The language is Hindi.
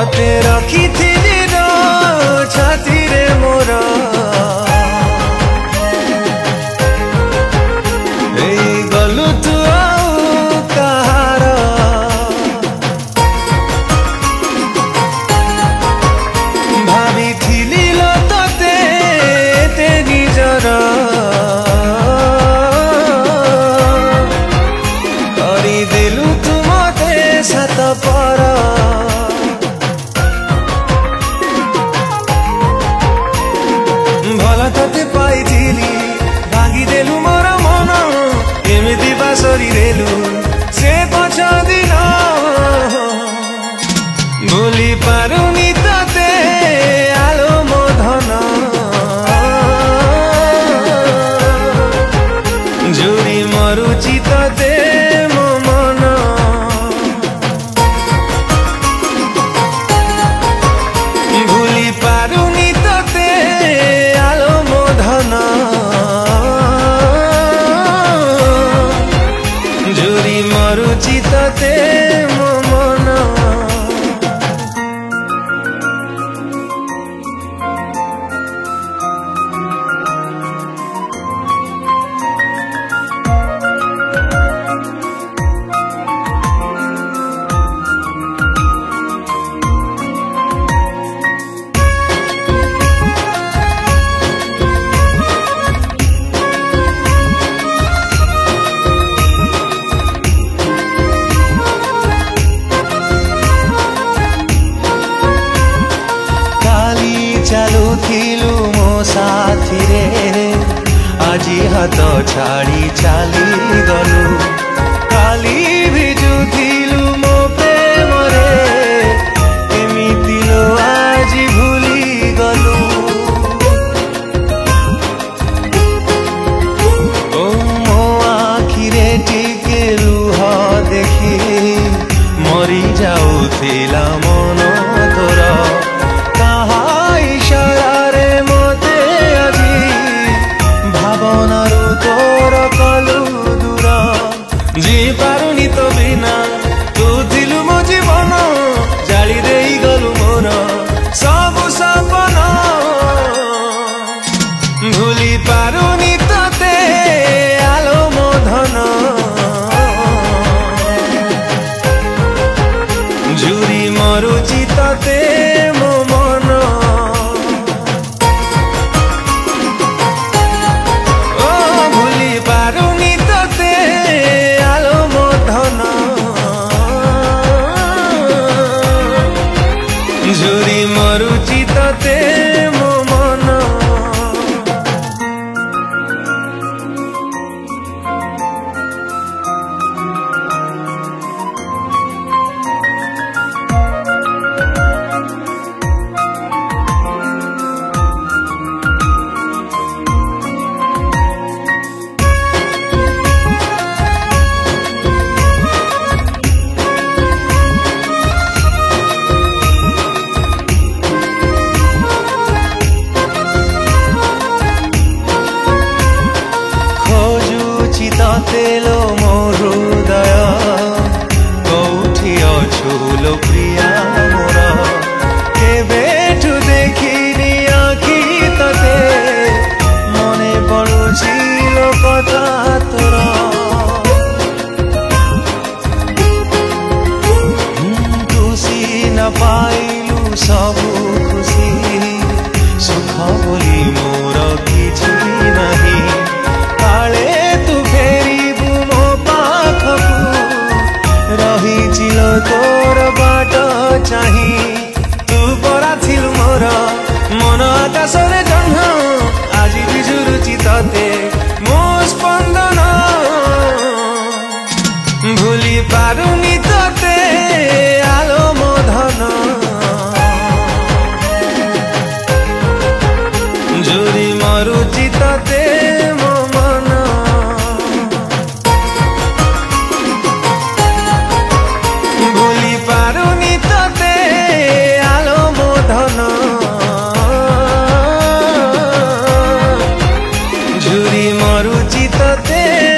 तते रखिथिली रो छाती रे मोर गलु तू कहार भाविथिली लो तते ते निजर देलु तू मते सात पर भल तते पाइथिली भांगी देलु मोर मन एमिति बासरी देलु से पछ दिन भूली पारुनी तते आलो मो धन जुड़ी मरुची तते मरुची तते मो मन चालुथिलु मो साथी रे आजी हाथ छाड़ी चाली गलु काली भिजुथिलु मो प्रेम रे एमिति लो आजी भूली गलु ओ मो आखिरे टिके लुह देखी मरी जाउथिला मन तोर जी पारुनी तो बिना तू थिलु मो जीवन जाली देई गलु मोर सबु सपन भूली पारुनी तते आलो मो धन जुरी मरुची तते मो मन ओ भूली पारुनी तते जुरी मरुची तते मो मन तेलो मो हृदय कौठी अछु लो प्रिया मोर केबेठु देखिनी आखि तते मने पड़ुछि लो कथा तोर खुशी न पाइलु सबु खुशी सुख बोली मोर किछि नाही काले रहिचिलो तोर बाट चाही तू परा थिलु मोर मन आकाश रे जह्न आजी बिजुरुची तते मो स्पंदन भूली पारुनी तते आलो मो धन जुरी मरुची तते मो मन भूली पारुनी तते आलो मो धन झुरी मरुची तते